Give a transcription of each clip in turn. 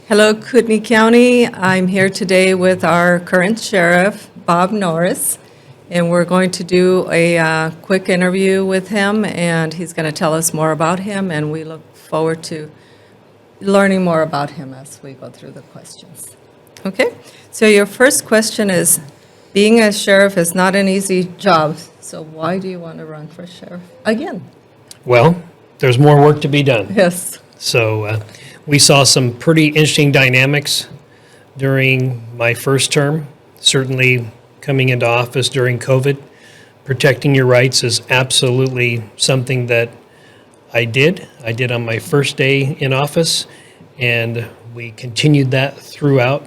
Hello, Kootenai County. I'm here today with our current sheriff, Bob Norris, and we're going to do a quick interview with him, and he's going to tell us more about him, and we look forward to learning more about him as we go through the questions. Okay? So your first question is, being a sheriff is not an easy job, so why do you want to run for sheriff again? Well, there's more work to be done. Yes. So we saw some pretty interesting dynamics during my first term. Certainly coming into office during COVID, protecting your rights is absolutely something that I did. I did on my first day in office, and we continued that throughout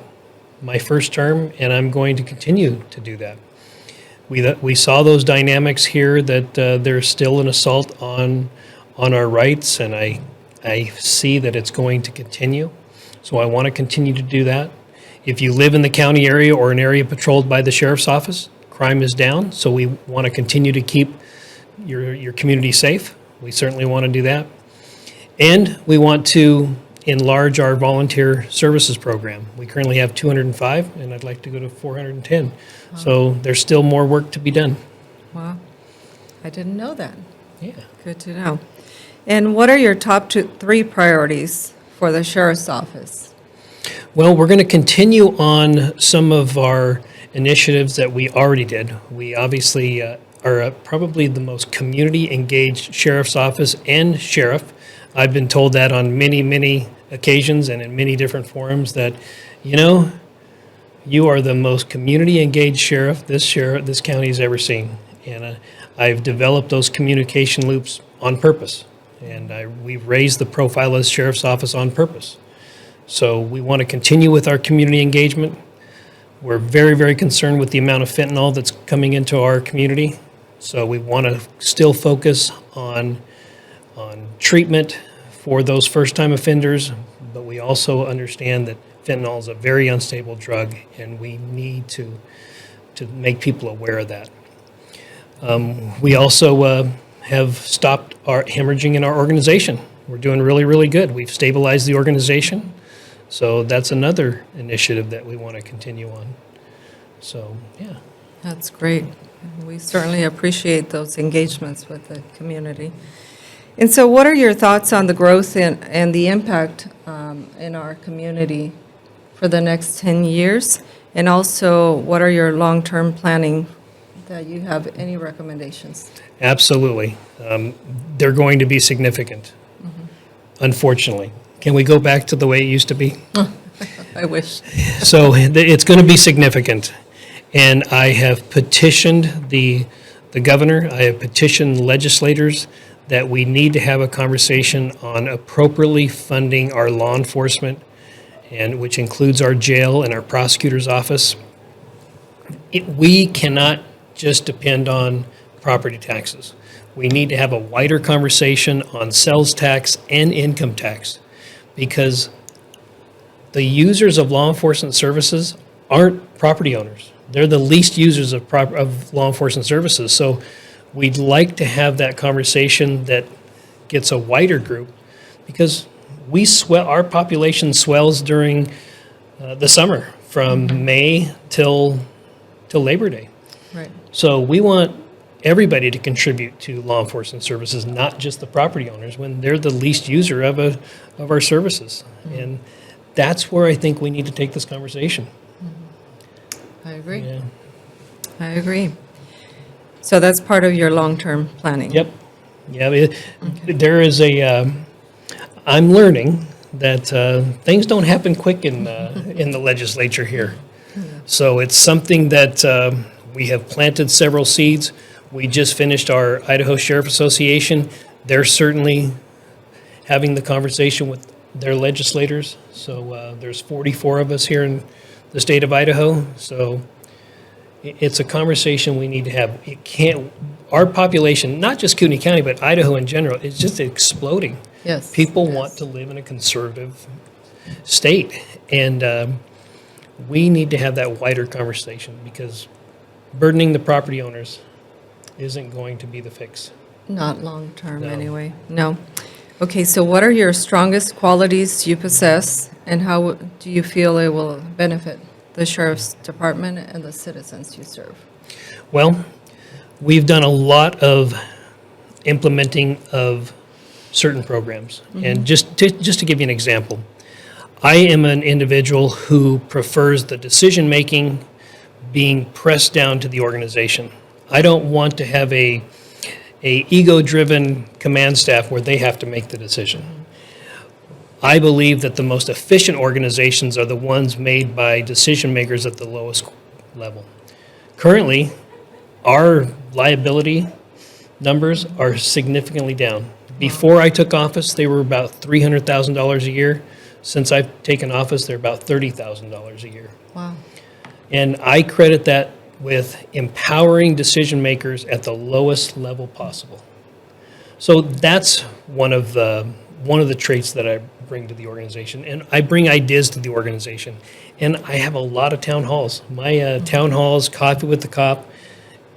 my first term, and I'm going to continue to do that. We saw those dynamics here that there's still an assault on our rights, and I see that it's going to continue. So I want to continue to do that. If you live in the county area or an area patrolled by the sheriff's office, crime is down. So we want to continue to keep your community safe. We certainly want to do that. And we want to enlarge our volunteer services program. We currently have 205, and I'd like to go to 410. Wow. So there's still more work to be done. Wow. I didn't know that. Yeah. Good to know. And what are your top three priorities for the sheriff's office? Well, we're going to continue on some of our initiatives that we already did. We obviously are probably the most community-engaged sheriff's office and sheriff. I've been told that on many, many occasions and in many different forums that, you are the most community-engaged sheriff this county has ever seen. And I've developed those communication loops on purpose. And we've raised the profile of the sheriff's office on purpose. So we want to continue with our community engagement. We're very, very concerned with the amount of fentanyl that's coming into our community. So we want to still focus on treatment for those first-time offenders, but we also understand that fentanyl is a very unstable drug, and we need to make people aware of that. We also have stopped our hemorrhaging in our organization. We're doing really, really good. We've stabilized the organization. So that's another initiative that we want to continue on. So, yeah. That's great. We certainly appreciate those engagements with the community. And so what are your thoughts on the growth and the impact in our community for the next 10 years? And also, what are your long-term planning that you have any recommendations? Absolutely. They're going to be significant, unfortunately. Can we go back to the way it used to be? I wish. So it's going to be significant. And I have petitioned the governor, I have petitioned legislators that we need to have a conversation on appropriately funding our law enforcement, and which includes our jail and our prosecutor's office. We cannot just depend on property taxes. We need to have a wider conversation on sales tax and income tax, because the users of law enforcement services aren't property owners. They're the least users of law enforcement services. So we'd like to have that conversation that gets a wider group, because our population swells during the summer from May till Labor Day. Right. So we want everybody to contribute to law enforcement services, not just the property owners, when they're the least user of our services. And that's where I think we need to take this conversation. I agree. Yeah. I agree. So that's part of your long-term planning? Yep. Yeah. There is I'm learning that things don't happen quick in the legislature here. So it's something that we have planted several seeds. We just finished our Idaho Sheriff Association. They're certainly having the conversation with their legislators. So there's 44 of us here in the state of Idaho. So it's a conversation we need to have. Our population, not just Kootenai County, but Idaho in general, is just exploding. Yes. People want to live in a conservative state. And we need to have that wider conversation, because burdening the property owners isn't going to be the fix. Not long-term, No. anyway. No. Okay, so what are your strongest qualities you possess, And how do you feel it will benefit the sheriff's department and the citizens you serve? Well, we've done a lot of implementing of certain programs. And just to give you an example, I am an individual who prefers the decision-making being pressed down to the organization. I don't want to have a ego-driven command staff where they have to make the decision. I believe that the most efficient organizations are the ones made by decision makers at the lowest level. Currently, our liability numbers are significantly down. Before I took office, they were about $300,000 a year. Since I've taken office, they're about $30,000 a year. Wow. And I credit that with empowering decision makers at the lowest level possible. So that's one of the traits that I bring to the organization, and I bring ideas to the organization. And I have a lot of town halls. My town halls, coffee with the cop.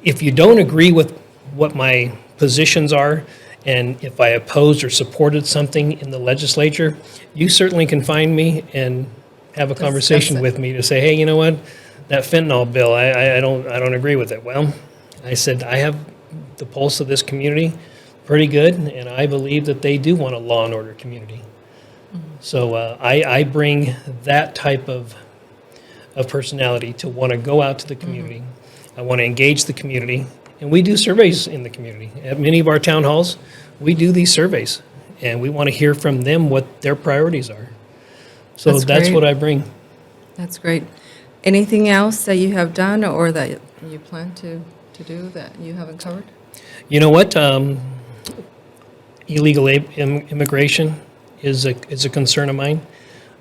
If you don't agree with what my positions are, and if I opposed or supported something in the legislature, you certainly can find me and have a conversation with me to say, hey, you know what, that fentanyl bill, I don't agree with it. Well, I said, I have the pulse of this community pretty good, and I believe that they do want a law and order community. So I bring that type of personality to want to go out to the community. I want to engage the community, and we do surveys in the community. At many of our town halls, we do these surveys, and we want to hear from them what their priorities are. So that's great. what I bring. That's great. Anything else that you have done or that you plan to do that you haven't covered? You know what? Illegal immigration is a concern of mine.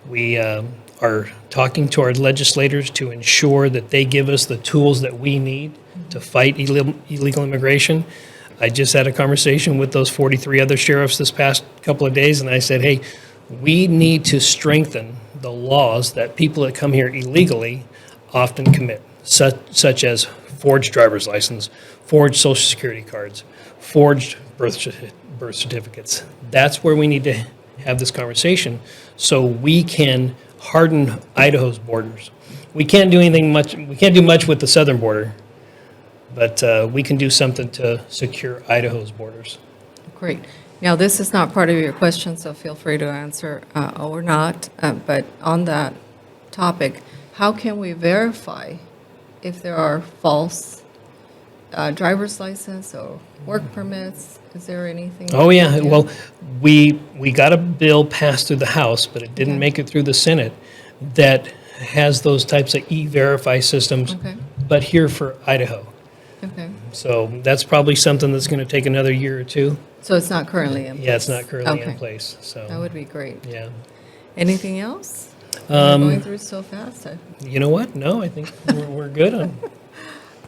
We are talking to our legislators to ensure that they give us the tools that we need to fight illegal immigration. I just had a conversation with those 43 other sheriffs this past couple of days, and I said, hey, we need to strengthen the laws that people that come here illegally often commit, such as forged driver's license, forged social security cards, forged birth certificates. That's where we need to have this conversation so we can harden Idaho's borders. We can't do much with the southern border, but we can do something to secure Idaho's borders. Great. Now, this is not part of your question, so feel free to answer or not. But on that topic, how can we verify if there are false driver's license or work permits? Is there anything? Oh, yeah. Well, we got a bill passed through the House, but it didn't make it through the Senate that has those types of e-verify systems, but here for Idaho. Okay. So that's probably something that's going to take another year or two. So it's not currently in place? Yeah, it's not currently in place. So That would be great. yeah. Anything else? You're going through so fast. You know what? No, I think we're good on.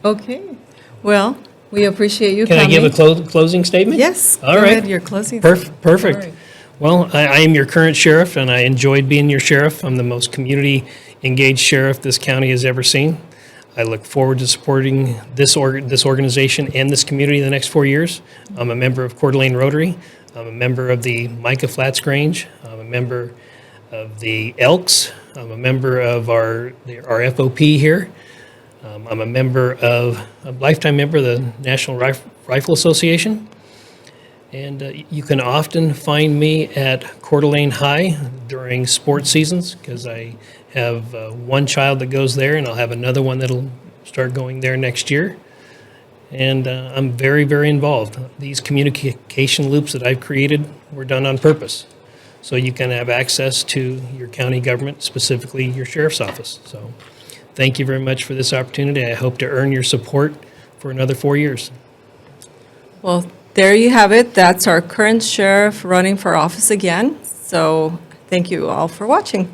Okay. Well, we appreciate you Can coming. I give a closing statement? Yes. All go right. ahead, your closing. Perfect. All right. Well, I am your current sheriff, and I enjoyed being your sheriff. I'm the most community-engaged sheriff this county has ever seen. I look forward to supporting this organization and this community in the next 4 years. I'm a member of Coeur d'Alene Rotary. I'm a member of the Micah Flats Grange. I'm a member of the Elks. I'm a member of our FOP here. I'm a lifetime member of the National Rifle Association. And you can often find me at Coeur d'Alene High during sports seasons because I have one child that goes there, and I'll have another one that'll start going there next year. And I'm very, very involved. These communication loops that I've created were done on purpose, so you can have access to your county government, specifically your sheriff's office. So thank you very much for this opportunity. I hope to earn your support for another 4 years. Well, there you have it. That's our current sheriff running for office again. So thank you all for watching.